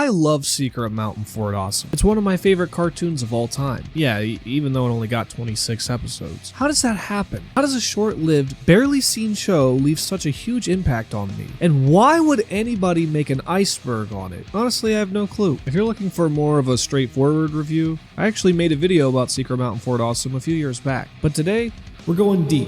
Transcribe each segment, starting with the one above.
I love Secret Mountain Fort Awesome. It's one of my favorite cartoons of all time. Yeah, even though it only got 26 episodes. How does that happen? How does a short-lived, barely seen show leave such a huge impact on me? And why would anybody make an Iceberg on it? Honestly, I have no clue. If you're looking for more of a straightforward review, I actually made a video about Secret Mountain Fort Awesome a few years back. But today, we're going deep.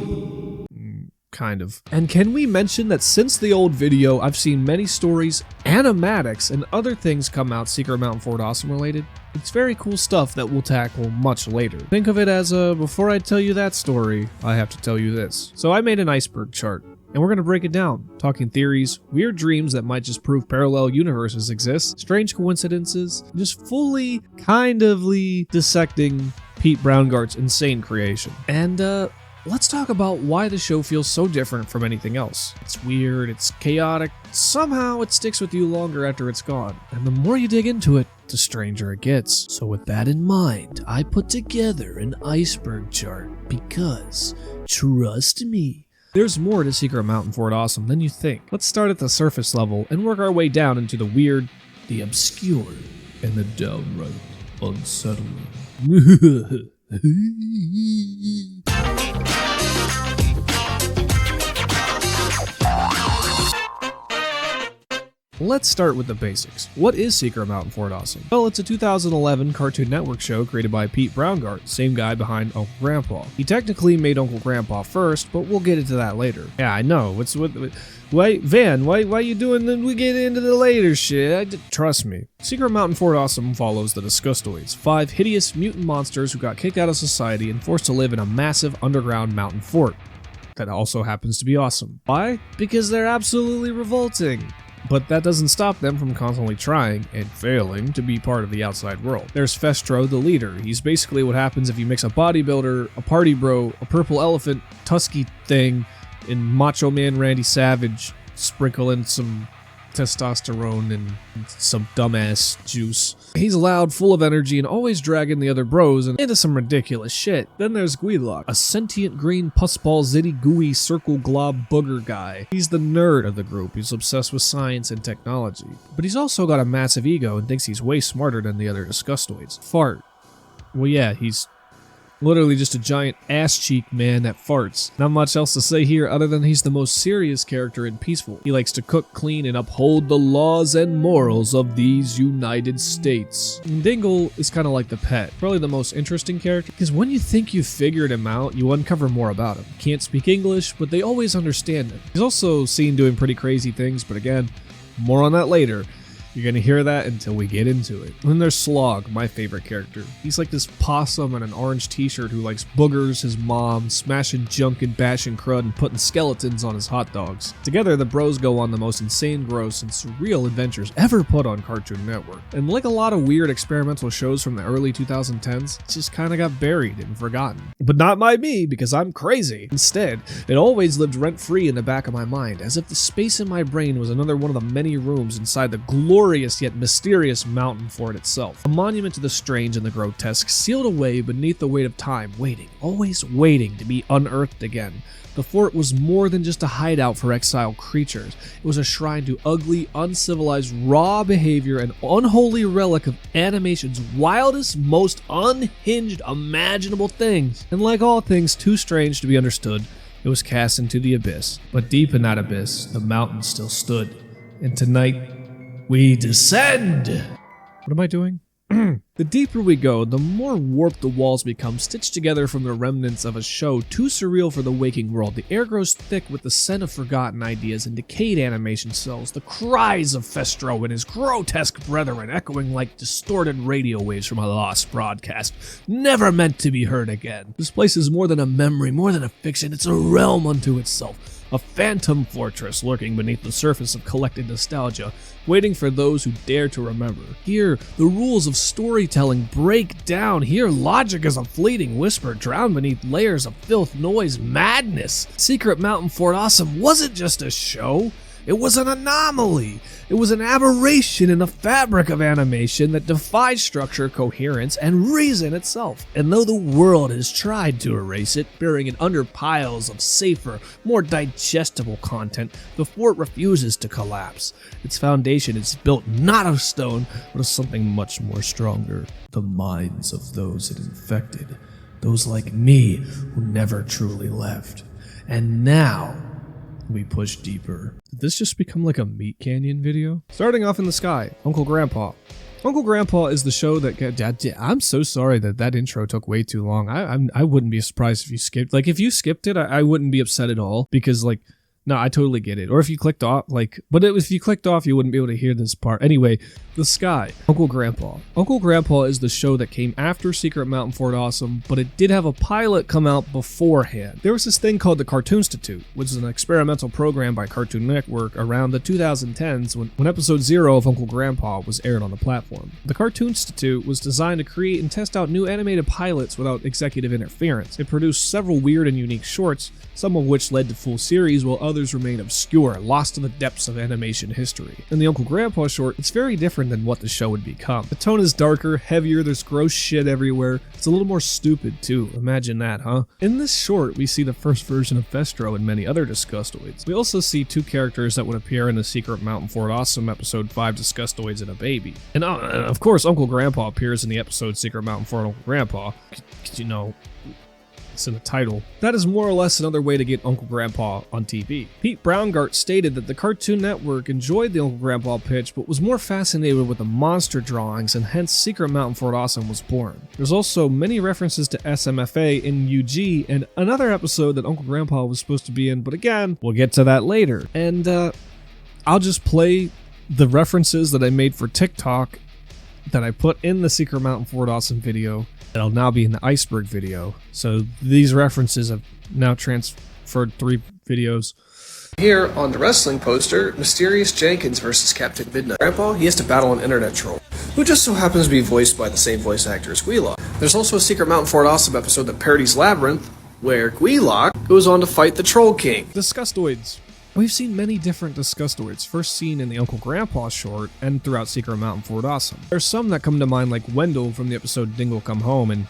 Kind of. And can we mention that since the old video, I've seen many stories, animatics, and other things come out Secret Mountain Fort Awesome related? It's very cool stuff that we'll tackle much later. Think of it as before I tell you that story, I have to tell you this. So I made an iceberg chart, and we're going to break it down, talking theories, weird dreams that might just prove parallel universes exist, strange coincidences, just fully, kindly dissecting Pete Browngart's insane creation. And, let's talk about why the show feels so different from anything else. It's weird, it's chaotic, somehow it sticks with you longer after it's gone. And the more you dig into it, the stranger it gets. So with that in mind, I put together an iceberg chart because, trust me, there's more to Secret Mountain Fort Awesome than you think. Let's start at the surface level and work our way down into the weird, the obscure, and the downright unsettling. Let's start with the basics. What is Secret Mountain Fort Awesome? Well, it's a 2011 Cartoon Network show created by Pete Browngardt, same guy behind Uncle Grandpa. He technically made Uncle Grandpa first, but we'll get into that later. Yeah, I know. Why you doing then we get into the later shit? Trust me. Secret Mountain Fort Awesome follows the Disgustoids, 5 hideous mutant monsters who got kicked out of society and forced to live in a massive underground mountain fort that also happens to be awesome. Why? Because they're absolutely revolting. But that doesn't stop them from constantly trying, and failing, to be part of the outside world. There's Festro, the leader. He's basically what happens if you mix a bodybuilder, a party bro, a purple elephant, tusky thing, and Macho Man Randy Savage, sprinkle in some testosterone and some dumbass juice. He's loud, full of energy, and always dragging the other bros into some ridiculous shit. Then there's Guilock, a sentient green pussball zitty gooey circle glob booger guy. He's the nerd of the group. He's obsessed with science and technology. But he's also got a massive ego and thinks he's way smarter than the other Disgustoids. Fart. Well, yeah, he's literally just a giant ass cheek man that farts. Not much else to say here other than he's the most serious character and peaceful. He likes to cook, clean, and uphold the laws and morals of these United States. And Dingle is kind of like the pet. Probably the most interesting character, because when you think you've figured him out, you uncover more about him. Can't speak English, but they always understand him. He's also seen doing pretty crazy things, but again, more on that later. You're gonna hear that until we get into it. And then there's Slog, my favorite character. He's like this possum in an orange t-shirt who likes boogers, his mom, smashing junk and bashing crud and putting skeletons on his hot dogs. Together, the bros go on the most insane, gross, and surreal adventures ever put on Cartoon Network. And like a lot of weird experimental shows from the early 2010s, it just kinda got buried and forgotten. But not by me, because I'm crazy. Instead, it always lived rent-free in the back of my mind, as if the space in my brain was another one of the many rooms inside the glorious yet mysterious mountain fort itself. A monument to the strange and the grotesque, sealed away beneath the weight of time, waiting, always waiting to be unearthed again. The fort was more than just a hideout for exiled creatures. It was a shrine to ugly, uncivilized, raw behavior, an unholy relic of animation's wildest, most unhinged imaginable things. And like all things too strange to be understood, it was cast into the abyss. But deep in that abyss, the mountain still stood. And tonight, we descend! What am I doing? The deeper we go, the more warped the walls become, stitched together from the remnants of a show too surreal for the waking world. The air grows thick with the scent of forgotten ideas and decayed animation cells, the cries of Festro and his grotesque brethren echoing like distorted radio waves from a lost broadcast, never meant to be heard again. This place is more than a memory, more than a fiction, it's a realm unto itself. A phantom fortress lurking beneath the surface of collected nostalgia, waiting for those who dare to remember. Here, the rules of storytelling break down. Here, logic is a fleeting whisper drowned beneath layers of filth, noise, madness. Secret Mountain Fort Awesome wasn't just a show. It was an anomaly. It was an aberration in the fabric of animation that defied structure, coherence, and reason itself. And though the world has tried to erase it, burying it under piles of safer, more digestible content, the fort refuses to collapse. Its foundation is built not of stone, but of something much more stronger. The minds of those it infected. Those like me who never truly left. And now, we push deeper. Did this just become like a Meat Canyon video? Starting off in the sky, Uncle Grandpa. Uncle Grandpa is the show that I'm so sorry that intro took way too long. I wouldn't be surprised if you skipped. Like, if you skipped it, I wouldn't be upset at all, because, like, no, I totally get it. Or if you clicked off, if you clicked off, you wouldn't be able to hear this part. Anyway, the sky. Uncle Grandpa. Uncle Grandpa is the show that came after Secret Mountain Fort Awesome, but it did have a pilot come out beforehand. There was this thing called the Cartoonstitute, which is an experimental program by Cartoon Network around the 2010s when episode 0 of Uncle Grandpa was aired on the platform. The Cartoonstitute was designed to create and test out new animated pilots without executive interference. It produced several weird and unique shorts, some of which led to full series, while others remain obscure, lost to the depths of animation history. In the Uncle Grandpa short, it's very different than what the show would become. The tone is darker, heavier, there's gross shit everywhere. It's a little more stupid too, imagine that, huh? In this short, we see the first version of Festro and many other Disgustoids. We also see two characters that would appear in the Secret Mountain Fort Awesome episode 5, Disgustoids and a Baby. And of course, Uncle Grandpa appears in the episode Secret Mountain Fort Uncle Grandpa. You know, it's in the title. That is more or less another way to get Uncle Grandpa on TV. Pete Browngardt stated that the Cartoon Network enjoyed the Uncle Grandpa pitch, but was more fascinated with the monster drawings, and hence Secret Mountain Fort Awesome was born. There's also many references to SMFA in UG, and another episode that Uncle Grandpa was supposed to be in, but again, we'll get to that later. And I'll just play the references that I made for TikTok that I put in the Secret Mountain Fort Awesome video. That'll now be in the Iceberg video. So these references have now transferred 3 videos. Here on the wrestling poster, Mysterious Jenkins versus Captain Midnight. Grandpa, he has to battle an internet troll, who just so happens to be voiced by the same voice actor as Gweelock. There's also a Secret Mountain Fort Awesome episode that parodies Labyrinth, where Gweelock goes on to fight the Troll King. Disgustoids. We've seen many different Disgustoids, first seen in the Uncle Grandpa short and throughout Secret Mountain Fort Awesome. There's some that come to mind, like Wendell from the episode Dingle Come Home and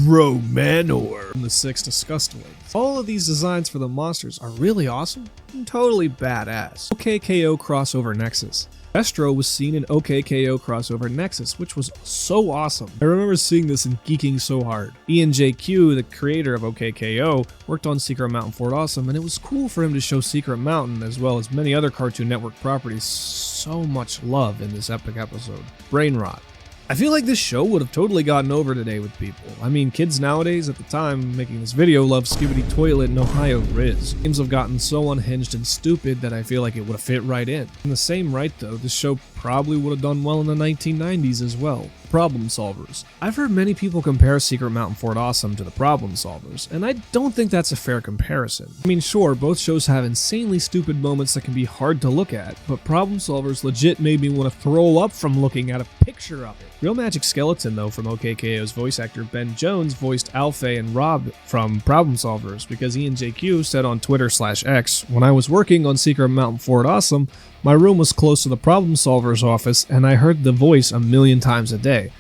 Bro Manor from the 6 Disgustoids. All of these designs for the monsters are really awesome and totally badass. OKKO Crossover Nexus. Festro was seen in OKKO Crossover Nexus, which was so awesome. I remember seeing this and geeking so hard. Ian J.Q., the creator of OKKO, worked on Secret Mountain Fort Awesome, and it was cool for him to show Secret Mountain, as well as many other Cartoon Network properties, so much love in this epic episode. Brain Rot. I feel like this show would have totally gotten over today with people. I mean, kids nowadays, at the time making this video, love Skibidi Toilet and Ohio Riz. Games have gotten so unhinged and stupid that I feel like it would have fit right in. In the same right though, this show probably would have done well in the 1990s as well. Problem Solvers. I've heard many people compare Secret Mountain Fort Awesome to the Problem Solvers, and I don't think that's a fair comparison. I mean, sure, both shows have insanely stupid moments that can be hard to look at, but Problem Solvers legit made me want to throw up from looking at a picture of it. Real Magic Skeleton, though, from OKKO's voice actor Ben Jones voiced Alfei and Rob from Problem Solvers, because Ian JQ said on Twitter/X, "When I was working on Secret Mountain Fort Awesome, my room was close to the Problem Solver's office, and I heard the voice a million times a day.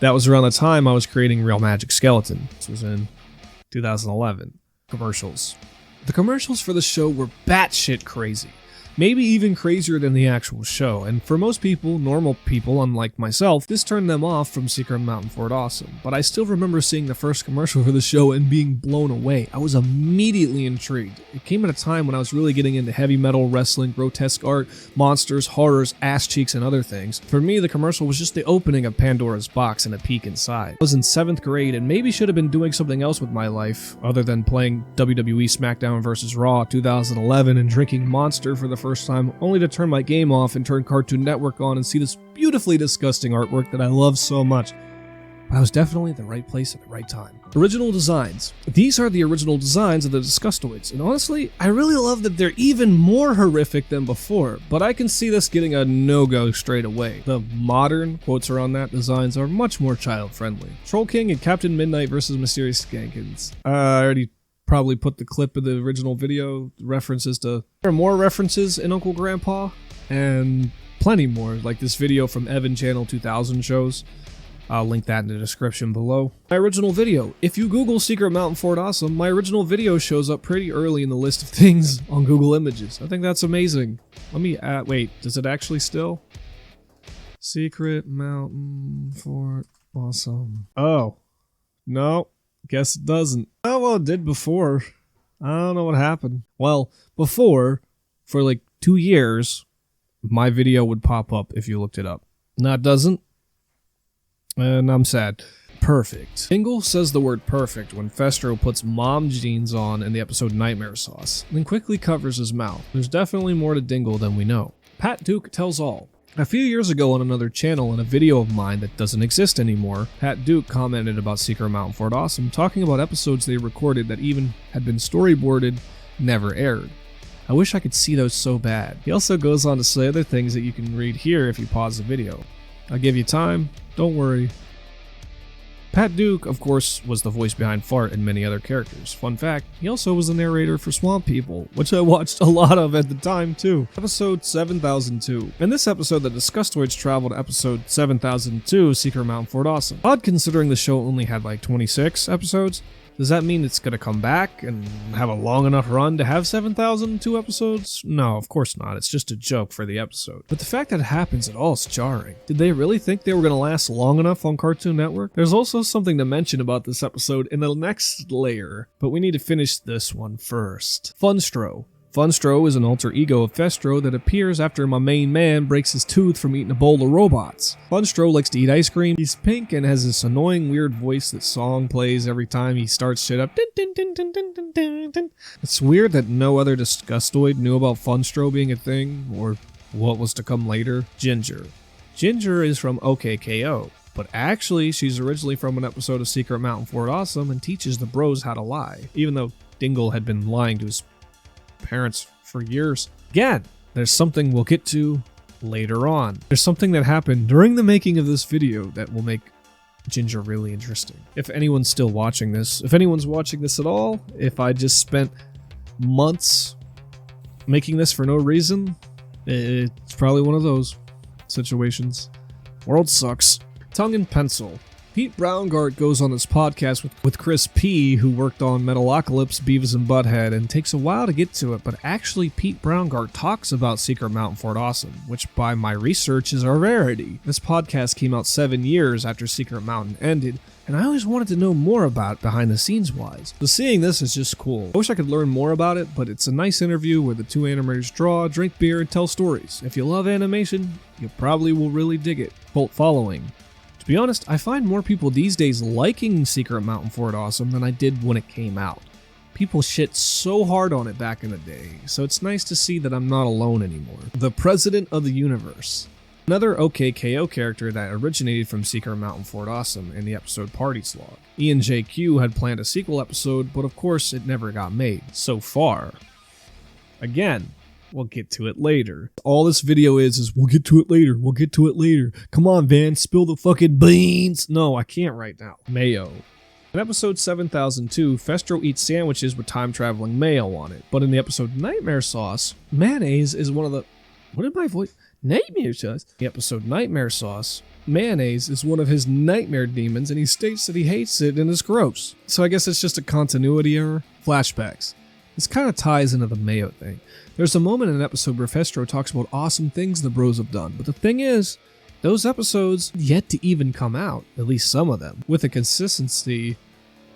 That was around the time I was creating Real Magic Skeleton." This was in 2011. Commercials. The commercials for the show were batshit crazy. Maybe even crazier than the actual show, and for most people, normal people unlike myself, this turned them off from Secret Mountain Fort Awesome. But I still remember seeing the first commercial for the show and being blown away. I was immediately intrigued. It came at a time when I was really getting into heavy metal, wrestling, grotesque art, monsters, horrors, ass cheeks, and other things. For me, the commercial was just the opening of Pandora's box and a peek inside. I was in 7th grade and maybe should have been doing something else with my life, other than playing WWE SmackDown vs. Raw 2011 and drinking Monster for the first time, only to turn my game off and turn Cartoon Network on and see this beautifully disgusting artwork that I love so much. But I was definitely at the right place at the right time. Original designs. These are the original designs of the Disgustoids, and honestly, I really love that they're even more horrific than before, but I can see this getting a no-go straight away. The modern, quotes around that, designs are much more child-friendly. Troll King and Captain Midnight versus Mysterious Jenkins. I already probably put the clip of the original video, references to... There are more references in Uncle Grandpa, and plenty more, like this video from Evan Channel 2000 shows. I'll link that in the description below. My original video. If you Google Secret Mountain Fort Awesome, my original video shows up pretty early in the list of things on Google Images. I think that's amazing. Let me wait, does it actually still? Secret Mountain Fort Awesome. Oh. No. Guess it doesn't. Oh, well, it did before. I don't know what happened. Well, before, for like 2 years, my video would pop up if you looked it up. Now it doesn't. And I'm sad. Perfect. Dingle says the word perfect when Festro puts mom jeans on in the episode Nightmare Sauce, then quickly covers his mouth. There's definitely more to Dingle than we know. Pat Duke tells all. A few years ago on another channel in a video of mine that doesn't exist anymore, Pat Duke commented about Secret Mountain Fort Awesome, talking about episodes they recorded that even had been storyboarded, never aired. I wish I could see those so bad. He also goes on to say other things that you can read here if you pause the video. I'll give you time, don't worry. Pat Duke, of course, was the voice behind Fart and many other characters. Fun fact, he also was the narrator for Swamp People, which I watched a lot of at the time too. Episode 7002. In this episode, the Disgustoids travel to episode 7002, Secret Mountain Fort Awesome. Odd considering the show only had like 26 episodes. Does that mean it's gonna come back and have a long enough run to have 7,002 episodes? No, of course not. It's just a joke for the episode. But the fact that it happens at all is jarring. Did they really think they were gonna last long enough on Cartoon Network? There's also something to mention about this episode in the next layer, but we need to finish this one first. Funstro. Funstro is an alter ego of Festro that appears after my main man breaks his tooth from eating a bowl of robots. Funstro likes to eat ice cream, he's pink, and has this annoying weird voice that Song plays every time he starts shit up. It's weird that no other Disgustoid knew about Funstro being a thing, or what was to come later. Ginger. Ginger is from OKKO, but actually she's originally from an episode of Secret Mountain Fort Awesome and teaches the bros how to lie, even though Dingle had been lying to his parents for years. Again, there's something we'll get to later on. There's something that happened during the making of this video that will make Ginger really interesting. If anyone's still watching this, if anyone's watching this at all, if I just spent months making this for no reason, it's probably one of those situations. World sucks. Tongue and pencil. Pete Browngardt goes on this podcast with Chris P., who worked on Metalocalypse, Beavis and Butthead, and takes a while to get to it, but actually Pete Browngardt talks about Secret Mountain Fort Awesome, which by my research is a rarity. This podcast came out 7 years after Secret Mountain ended, and I always wanted to know more about it behind the scenes wise. So seeing this is just cool. I wish I could learn more about it, but it's a nice interview where the two animators draw, drink beer, and tell stories. If you love animation, you probably will really dig it. Cult following. To be honest, I find more people these days liking Secret Mountain Fort Awesome than I did when it came out. People shit so hard on it back in the day, so it's nice to see that I'm not alone anymore. The President of the Universe. Another OKKO character that originated from Secret Mountain Fort Awesome in the episode Party Slog. Ian JQ had planned a sequel episode, but of course it never got made. So far. Again, we'll get to it later. All this video is we'll get to it later, we'll get to it later. Come on, Van, spill the fucking beans. No, I can't right now. Mayo. In episode 7002, Festro eats sandwiches with time-traveling mayo on it. But in the episode Nightmare Sauce, mayonnaise is one of the... What did my voice... Nightmare Sauce? The episode Nightmare Sauce, mayonnaise is one of his nightmare demons, and he states that he hates it and is gross. So I guess it's just a continuity error. Flashbacks. This kind of ties into the mayo thing. There's a moment in an episode where Festro talks about awesome things the bros have done, but the thing is, those episodes yet to even come out, at least some of them. With a consistency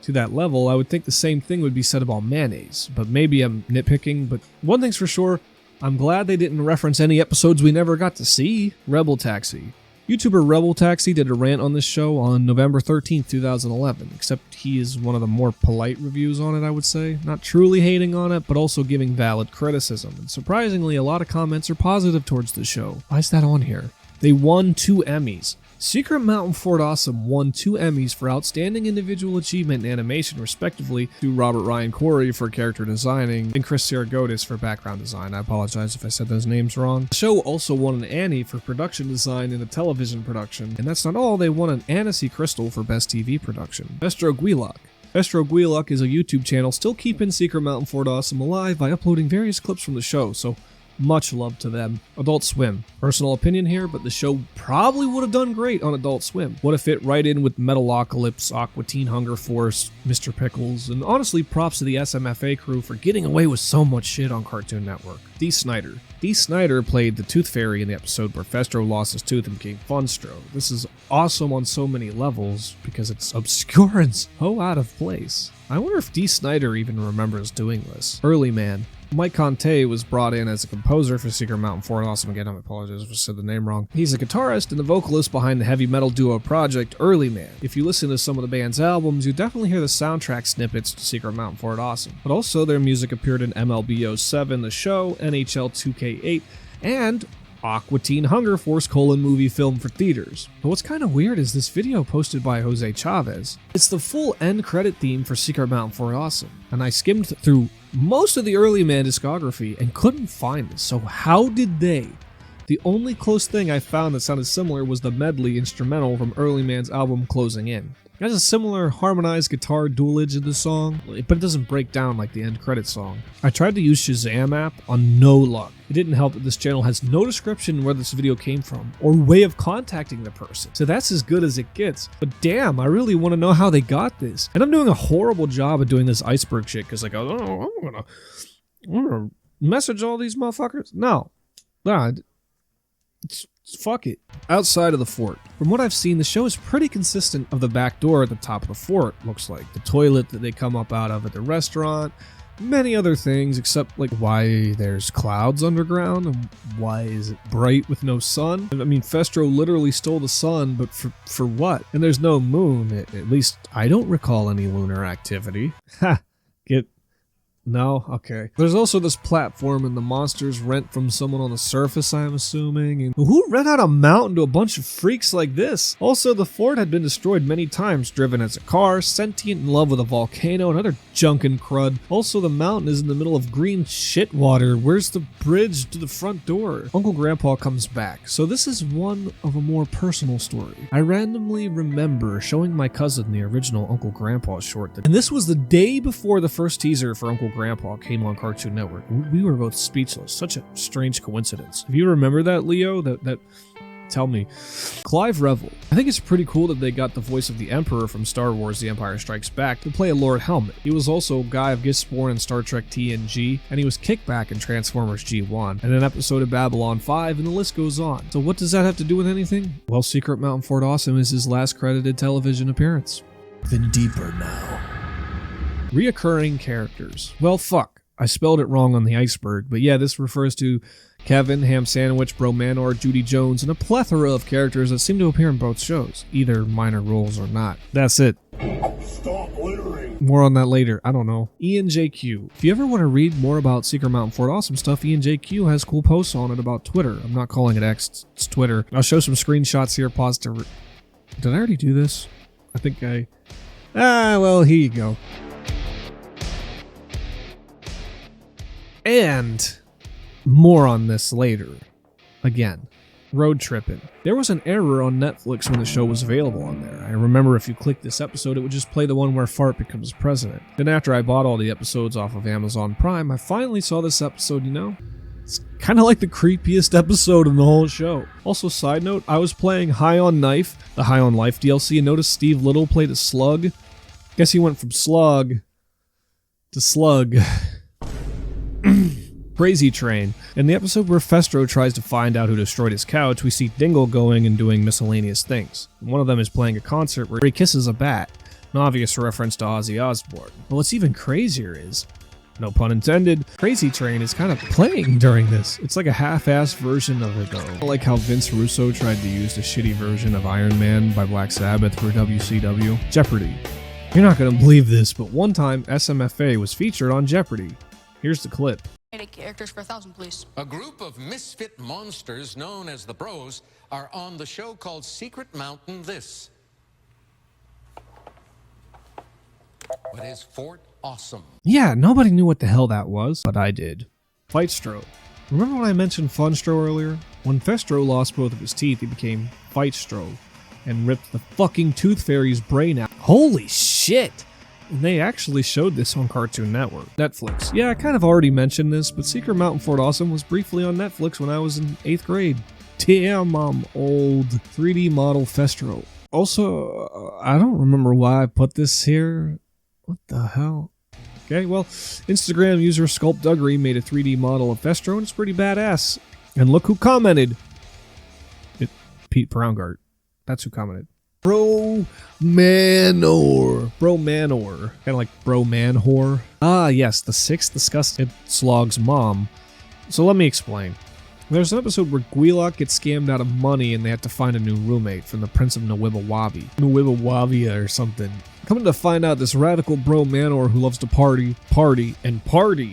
to that level, I would think the same thing would be said about mayonnaise, but maybe I'm nitpicking. But one thing's for sure, I'm glad they didn't reference any episodes we never got to see. Rebel Taxi. YouTuber Rebel Taxi did a rant on this show on November 13th, 2011, except he is one of the more polite reviews on it, I would say. Not truly hating on it, but also giving valid criticism, and surprisingly, a lot of comments are positive towards the show. Why is that on here? They won 2 Emmys. Secret Mountain Fort Awesome won 2 Emmys for Outstanding Individual Achievement in Animation, respectively, to Robert Ryan Corey for character designing and Chris Saragotis for background design. I apologize if I said those names wrong. The show also won an Annie for production design in a television production, and that's not all, they won an Annecy Crystal for Best TV Production. Festro Guilloc. Festro Guiluk is a YouTube channel still keeping Secret Mountain Fort Awesome alive by uploading various clips from the show, so much love to them. Adult Swim. Personal opinion here, but the show probably would have done great on Adult Swim. Would have fit right in with Metalocalypse, Aqua Teen Hunger Force, Mr. Pickles, and honestly props to the SMFA crew for getting away with so much shit on Cartoon Network. Dee Snider. Dee Snider played the Tooth Fairy in the episode where Festro lost his tooth and became Funstro. This is awesome on so many levels because it's obscure and so out of place. I wonder if Dee Snider even remembers doing this. Early Man. Mike Conte was brought in as a composer for Secret Mountain Fort Awesome. Again, I apologize if I said the name wrong. He's a guitarist and the vocalist behind the heavy metal duo project Early Man. If you listen to some of the band's albums, you definitely hear the soundtrack snippets to Secret Mountain Fort Awesome. But also their music appeared in MLB 07, The Show, NHL 2K8, and Aqua Teen Hunger Force : movie film for theaters. But what's kind of weird is this video posted by Jose Chavez. It's the full end credit theme for Secret Mountain Fort Awesome, and I skimmed through most of the Early Man discography and couldn't find this, so how did they? The only close thing I found that sounded similar was the medley instrumental from Early Man's album Closing In. It has a similar harmonized guitar duelage in the song, but it doesn't break down like the end credit song. I tried to use Shazam app on no luck. It didn't help that this channel has no description where this video came from or way of contacting the person, so that's as good as it gets. But damn, I really want to know how they got this. And I'm doing a horrible job of doing this Iceberg shit because like, oh, I'm gonna message all these motherfuckers. No, fuck it. Outside of the fort. From what I've seen, the show is pretty consistent of the back door at the top of the fort, looks like. The toilet that they come up out of at the restaurant, many other things, except like why there's clouds underground and why is it bright with no sun? I mean, Festro literally stole the sun, but for what? And there's no moon. At least I don't recall any lunar activity. Ha! No? Okay. There's also this platform and the monsters rent from someone on the surface, I'm assuming. And who rent out a mountain to a bunch of freaks like this? Also, the fort had been destroyed many times, driven as a car, sentient, in love with a volcano, and other junk and crud. Also, the mountain is in the middle of green shit water. Where's the bridge to the front door? Uncle Grandpa comes back. So this is one of a more personal story. I randomly remember showing my cousin the original Uncle Grandpa short. And this was the day before the first teaser for Uncle Grandpa came on Cartoon Network. We were both speechless. Such a strange coincidence. If you remember that, Leo, that tell me. Clive Revel. I think it's pretty cool that they got the voice of the Emperor from Star Wars The Empire Strikes Back to play a Lord Helmet. He was also Guy of Gisborne in Star Trek TNG, and he was Kickback in Transformers G1, and an episode of Babylon 5, and the list goes on. So what does that have to do with anything? Well, Secret Mountain Fort Awesome is his last credited television appearance. Then deeper now. Reoccurring characters. Well, fuck. I spelled it wrong on the Iceberg, but yeah, this refers to Kevin, Ham Sandwich, Bro Manor, Judy Jones, and a plethora of characters that seem to appear in both shows, either minor roles or not. That's it. Stop littering. More on that later. I don't know. Ian JQ. If you ever want to read more about Secret Mountain Fort Awesome stuff, Ian JQ has cool posts on it about Twitter. I'm not calling it X, it's Twitter. I'll show some screenshots here. Pause to... Did I already do this? I think I... well, here you go. And more on this later. Again, road tripping. There was an error on Netflix when the show was available on there. I remember if you clicked this episode, it would just play the one where Fart becomes president. Then after I bought all the episodes off of Amazon Prime, I finally saw this episode, you know? It's kind of like the creepiest episode in the whole show. Also, side note, I was playing High on Knife, the High on Life DLC, and noticed Steve Little played a slug. Guess he went from slug to slug. Crazy Train. In the episode where Festro tries to find out who destroyed his couch, we see Dingle going and doing miscellaneous things. One of them is playing a concert where he kisses a bat, an obvious reference to Ozzy Osbourne. But what's even crazier is, no pun intended, Crazy Train is kind of playing during this. It's like a half-assed version of it though. Like how Vince Russo tried to use the shitty version of Iron Man by Black Sabbath for WCW. Jeopardy! You're not gonna believe this, but one time SMFA was featured on Jeopardy! Here's the clip. 80 characters for 1,000, please. A group of misfit monsters known as the Bros are on the show called Secret Mountain This. What is Fort Awesome? Yeah, nobody knew what the hell that was, but I did. Fightstro. Remember when I mentioned Funstro earlier? When Festro lost both of his teeth, he became Fightstro and ripped the fucking Tooth Fairy's brain out. Holy shit! And they actually showed this on Cartoon Network. Netflix. Yeah, I kind of already mentioned this, but Secret Mountain Fort Awesome was briefly on Netflix when I was in 8th grade. Damn, I'm old. 3D model Festro. Also, I don't remember why I put this here. What the hell? Okay, well, Instagram user Sculptduggery made a 3D model of Festro, and it's pretty badass. And look who commented. Pete Brownguard. That's who commented. Bro Manor. Bro Manor. Kind of like Bro Manhor. Ah, yes, the sixth disgusted Slog's mom. So let me explain. There's an episode where Gwilok gets scammed out of money and they have to find a new roommate from the Prince of Nwibawavia or something. Coming to find out, this radical Bro Manor who loves to party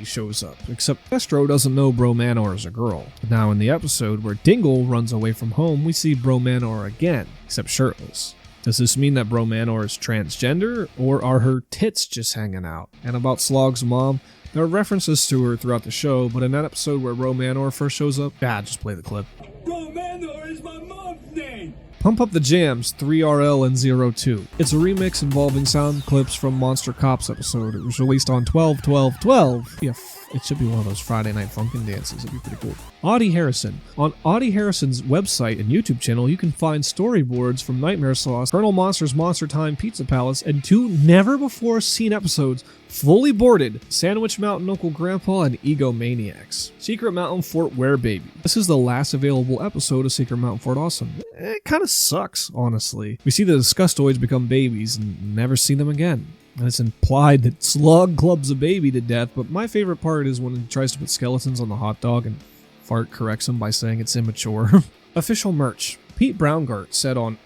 shows up. Except Festro doesn't know Bro Manor is a girl. Now in the episode where Dingle runs away from home, we see Bro Manor again, except shirtless. Does this mean that Bro Manor is transgender, or are her tits just hanging out? And about Slog's mom, there are references to her throughout the show, but in that episode where Bro Manor first shows up, just play the clip. Bro Manor is my mom's name. Pump Up the Jams, 3RL and 02. It's a remix involving sound clips from Monster Cops episode. It was released on 12/12/12. Yeah, it should be one of those Friday Night Funkin' dances. It'd be pretty cool. Audie Harrison. On Audie Harrison's website and YouTube channel, you can find storyboards from Nightmare Sauce, Colonel Monster's Monster Time Pizza Palace, and 2 never-before-seen episodes fully boarded: Sandwich Mountain Uncle Grandpa and Egomaniacs. Secret Mountain Fort Werebaby. This is the last available episode of Secret Mountain Fort Awesome. It kind of sucks, honestly. We see the Disgustoids become babies and never see them again. And it's implied that Slug clubs a baby to death, but my favorite part is when he tries to put skeletons on the hot dog and Fart corrects him by saying it's immature. Official merch. Pete Brownguard said on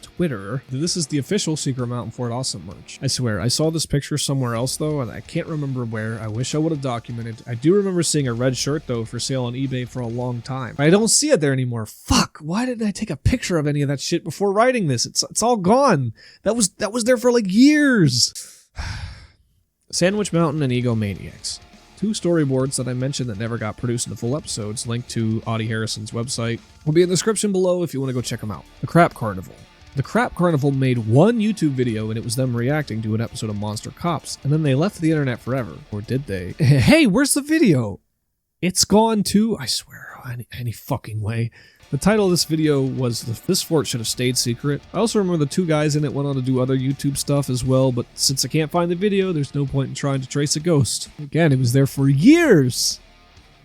Twitter that this is the official Secret Mountain Fort Awesome merch. I swear, I saw this picture somewhere else though, and I can't remember where. I wish I would have documented. I do remember seeing a red shirt though for sale on eBay for a long time. I don't see it there anymore. Fuck! Why didn't I take a picture of any of that shit before writing this? It's all gone. That was there for like years. Sandwich Mountain and Egomaniacs. 2 storyboards that I mentioned that never got produced into full episodes, linked to Audie Harrison's website, will be in the description below if you want to go check them out. The Crap Carnival. The Crap Carnival made one YouTube video and it was them reacting to an episode of Monster Cops, and then they left the internet forever. Or did they? Hey, where's the video? It's gone too? I swear, any fucking way. The title of this video was This Fort Should Have Stayed Secret. I also remember the 2 guys in it went on to do other YouTube stuff as well, but since I can't find the video, there's no point in trying to trace a ghost. Again, it was there for years!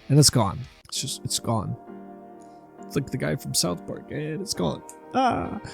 And it's gone. It's gone. It's like the guy from South Park, and it's gone.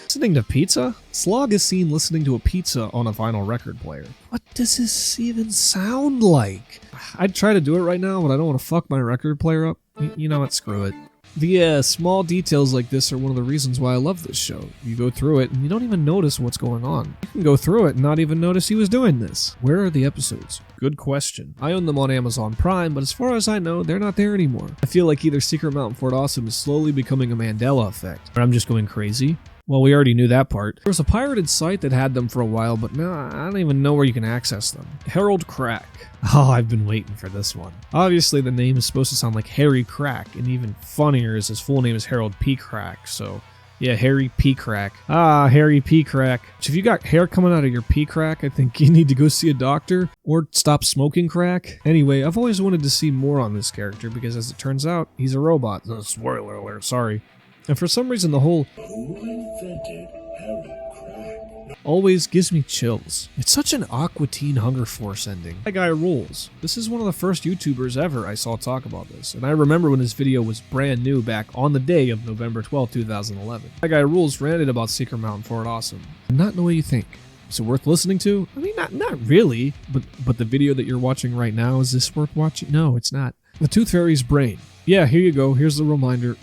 Listening to pizza? Slog is seen listening to a pizza on a vinyl record player. What does this even sound like? I'd try to do it right now, but I don't want to fuck my record player up. You know what, screw it. The small details like this are one of the reasons why I love this show. You go through it and you don't even notice what's going on. You can go through it and not even notice he was doing this. Where are the episodes? Good question. I own them on Amazon Prime, but as far as I know, they're not there anymore. I feel like either Secret Mountain Fort Awesome is slowly becoming a Mandela effect, or I'm just going crazy. Well, we already knew that part. There was a pirated site that had them for a while, but now I don't even know where you can access them. Harold Crack. Oh, I've been waiting for this one. Obviously, the name is supposed to sound like Harry Crack, and even funnier is his full name is Harold P. Crack, so yeah, Harry P. Crack. Harry P. Crack. If you got hair coming out of your P. Crack, I think you need to go see a doctor, or stop smoking crack. Anyway, I've always wanted to see more on this character, because as it turns out, he's a robot. Spoiler alert, sorry. And for some reason, the whole Who invented Harry Crack? always gives me chills. It's such an Aqua Teen Hunger Force ending. That guy rules. This is one of the first YouTubers ever I saw talk about this, and I remember when this video was brand new back on the day of November 12, 2011. That guy rules ranted about Secret Mountain Fort Awesome. Not in the way you think. Is it worth listening to? I mean, not really, but the video that you're watching right now, is this worth watching? No, it's not. The Tooth Fairy's brain. Yeah, here you go. Here's the reminder.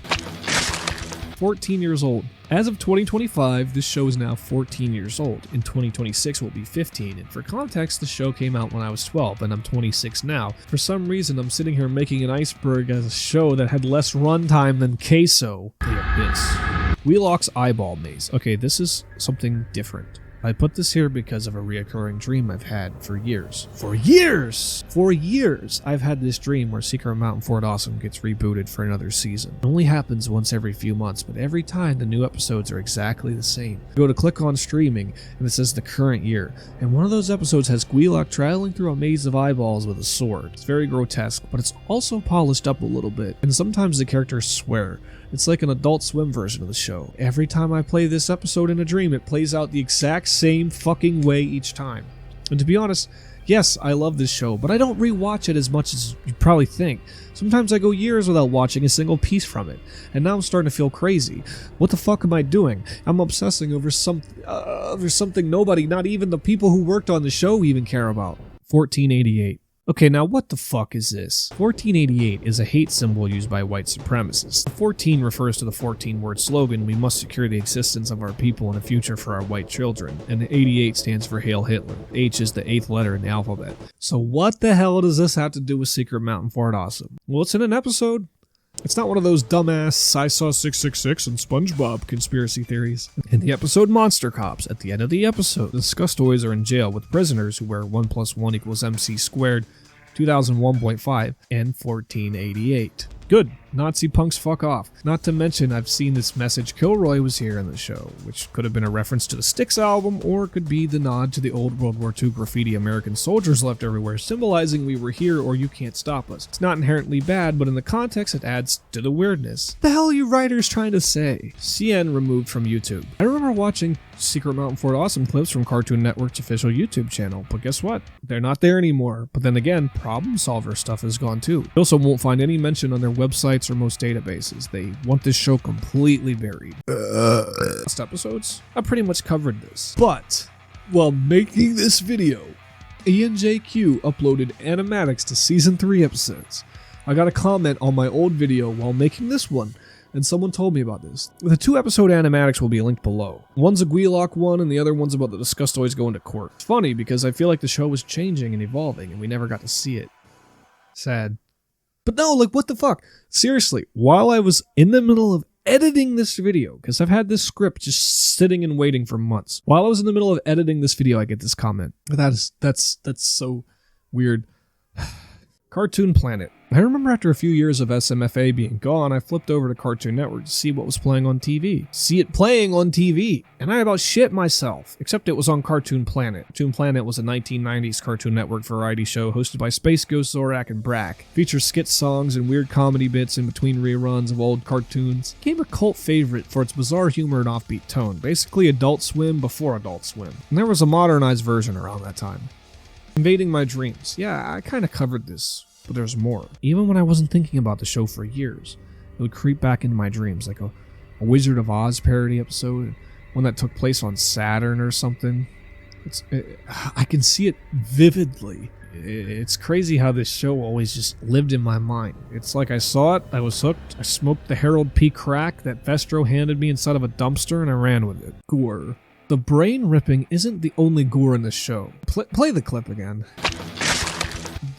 14 years old. As of 2025, this show is now 14 years old. In 2026, we'll be 15. And for context, the show came out when I was 12, and I'm 26 now. For some reason, I'm sitting here making an Iceberg as a show that had less runtime than Queso. The Abyss. Wheelock's Eyeball Maze. Okay, this is something different. I put this here because of a reoccurring dream I've had for years. For years! For years! I've had this dream where Secret Mountain Fort Awesome gets rebooted for another season. It only happens once every few months, but every time the new episodes are exactly the same. You go to click on streaming, and it says the current year, and one of those episodes has Guilok traveling through a maze of eyeballs with a sword. It's very grotesque, but it's also polished up a little bit, and sometimes the characters swear. It's like an Adult Swim version of the show. Every time I play this episode in a dream, it plays out the exact same fucking way each time. And to be honest, yes, I love this show, but I don't rewatch it as much as you probably think. Sometimes I go years without watching a single piece from it, and now I'm starting to feel crazy. What the fuck am I doing? I'm obsessing over something nobody, not even the people who worked on the show, even care about. 1488. Okay, now what the fuck is this? 1488 is a hate symbol used by white supremacists. 14 refers to the 14-word slogan, "We must secure the existence of our people and a future for our white children," and 88 stands for Hail Hitler. H is the 8th letter in the alphabet. So what the hell does this have to do with Secret Mountain Fort Awesome? Well, it's in an episode. It's not one of those dumbass I saw 666 and SpongeBob conspiracy theories. In the episode Monster Cops, at the end of the episode, the Scustoids are in jail with prisoners who wear 1 + 1 = MC squared, 2001.5, and 1488. Good. Nazi punks fuck off. Not to mention, I've seen this message Kilroy was here in the show, which could have been a reference to the Styx album, or it could be the nod to the old World War II graffiti American soldiers left everywhere, symbolizing we were here or you can't stop us. It's not inherently bad, but in the context it adds to the weirdness. The hell are you writers trying to say? CN removed from YouTube. I remember watching Secret Mountain Fort Awesome clips from Cartoon Network's official YouTube channel, but guess what? They're not there anymore. But then again, Problem Solver stuff is gone too. You also won't find any mention on their websites or most databases. They want this show completely buried. Last episodes, I pretty much covered this. But while making this video, ENJQ uploaded animatics to season 3 episodes. I got a comment on my old video while making this one, and someone told me about this. The 2-episode animatics will be linked below. One's a Guilok one, and the other one's about the Disgustoids going to court. It's funny because I feel like the show was changing and evolving, and we never got to see it. Sad. But no, like, what the fuck? Seriously, while I was in the middle of editing this video, because I've had this script just sitting and waiting for months. While I was in the middle of editing this video, I get this comment. That's so weird. Cartoon Planet. I remember after a few years of SMFA being gone, I flipped over to Cartoon Network to see what was playing on TV. See it playing on TV, and I about shit myself, except it was on Cartoon Planet. Cartoon Planet was a 1990s Cartoon Network variety show hosted by Space Ghost Zorak and Brack. Features skit songs and weird comedy bits in between reruns of old cartoons. It became a cult favorite for its bizarre humor and offbeat tone, basically Adult Swim before Adult Swim. And there was a modernized version around that time. Invading My Dreams. Yeah, I kind of covered this, but there's more. Even when I wasn't thinking about the show for years, it would creep back into my dreams, like a Wizard of Oz parody episode, one that took place on Saturn or something. I can see it vividly. It's crazy how this show always just lived in my mind. It's like I saw it, I was hooked, I smoked the Harold P. crack that Vestro handed me inside of a dumpster, and I ran with it. Gore. The brain ripping isn't the only gore in this show. Play the clip again.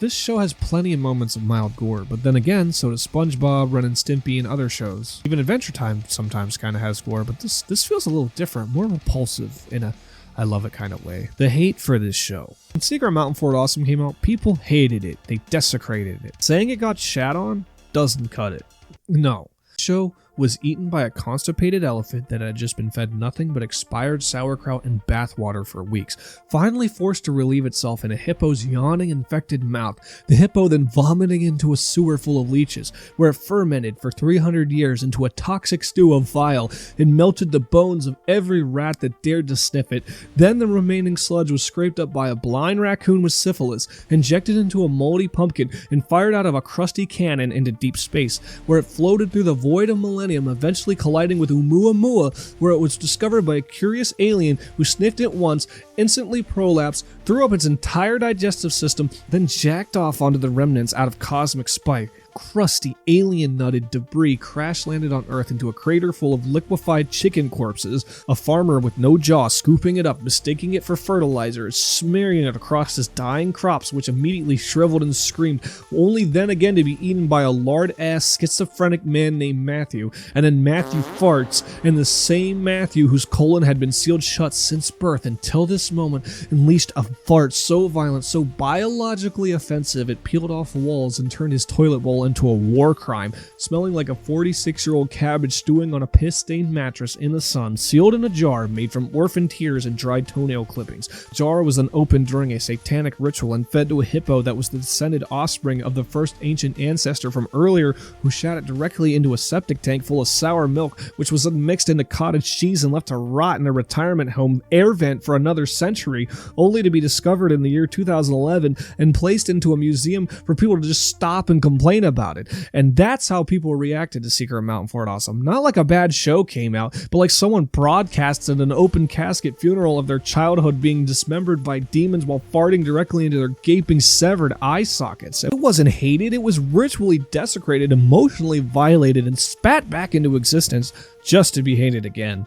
This show has plenty of moments of mild gore, but then again, so does SpongeBob, Ren and Stimpy, and other shows. Even Adventure Time sometimes kind of has gore, but this feels a little different, more repulsive in a I love it kind of way. The hate for this show. When Secret Mountain Fort Awesome came out, people hated it. They desecrated it. Saying it got shat on doesn't cut it. No. The show was eaten by a constipated elephant that had just been fed nothing but expired sauerkraut and bathwater for weeks, finally forced to relieve itself in a hippo's yawning infected mouth, the hippo then vomiting into a sewer full of leeches, where it fermented for 300 years into a toxic stew of bile and melted the bones of every rat that dared to sniff it. Then the remaining sludge was scraped up by a blind raccoon with syphilis, injected into a moldy pumpkin, and fired out of a crusty cannon into deep space, where it floated through the void of millennium, eventually colliding with Oumuamua, where it was discovered by a curious alien who sniffed it once, instantly prolapsed, threw up its entire digestive system, then jacked off onto the remnants out of cosmic spite. crusty, alien-nutted debris crash-landed on Earth into a crater full of liquefied chicken corpses, a farmer with no jaw scooping it up, mistaking it for fertilizer, smearing it across his dying crops, which immediately shriveled and screamed, only then again to be eaten by a lard-ass schizophrenic man named Matthew, and then Matthew farts, and the same Matthew whose colon had been sealed shut since birth until this moment unleashed a fart so violent, so biologically offensive, it peeled off walls and turned his toilet bowl into a war crime, smelling like a 46-year-old cabbage stewing on a piss-stained mattress in the sun, sealed in a jar made from orphan tears and dried toenail clippings. The jar was then opened during a satanic ritual and fed to a hippo that was the descended offspring of the first ancient ancestor from earlier, who shot it directly into a septic tank full of sour milk, which was then mixed into cottage cheese and left to rot in a retirement home air vent for another century, only to be discovered in the year 2011 and placed into a museum for people to just stop and complain about it. And that's how people reacted to Secret Mountain Fort Awesome. Not like a bad show came out, but like someone broadcasted an open casket funeral of their childhood being dismembered by demons while farting directly into their gaping severed eye sockets. It wasn't hated, it was ritually desecrated, emotionally violated, and spat back into existence just to be hated again.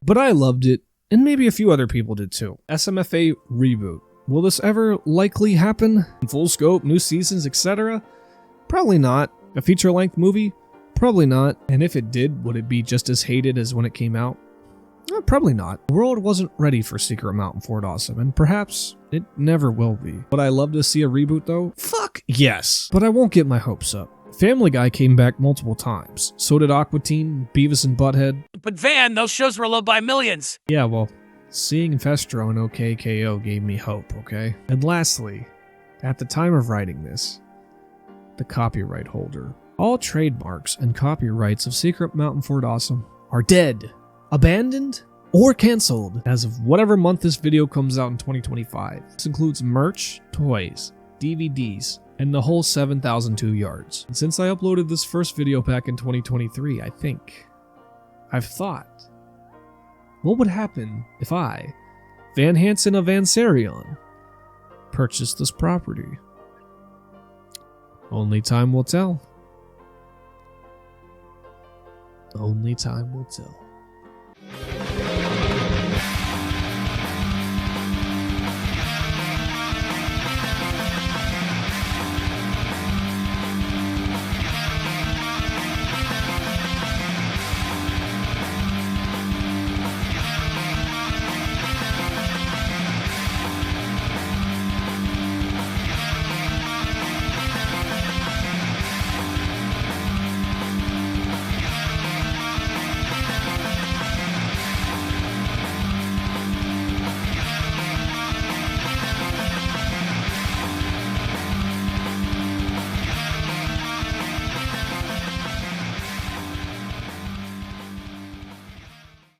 But I loved it, and maybe a few other people did too. SMFA reboot. Will this ever likely happen? Full scope, new seasons, etc.? Probably not. A feature-length movie? Probably not. And if it did, would it be just as hated as when it came out? Probably not. The world wasn't ready for Secret Mountain Fort Awesome, and perhaps it never will be. Would I love to see a reboot though? Fuck yes! But I won't get my hopes up. Family Guy came back multiple times. So did Aqua Teen, Beavis and Butthead. But Van, those shows were loved by millions. Yeah, well, seeing Festro and OKKO gave me hope, okay? And lastly, at the time of writing this, the copyright holder. All trademarks and copyrights of Secret Mountain Fort Awesome are dead, abandoned, or cancelled as of whatever month this video comes out in 2025. This includes merch, toys, DVDs, and the whole 7,002 yards. And since I uploaded this first video back in 2023, I've thought, what would happen if I, Van Hansen of Vansarion, purchased this property? Only time will tell. Only time will tell.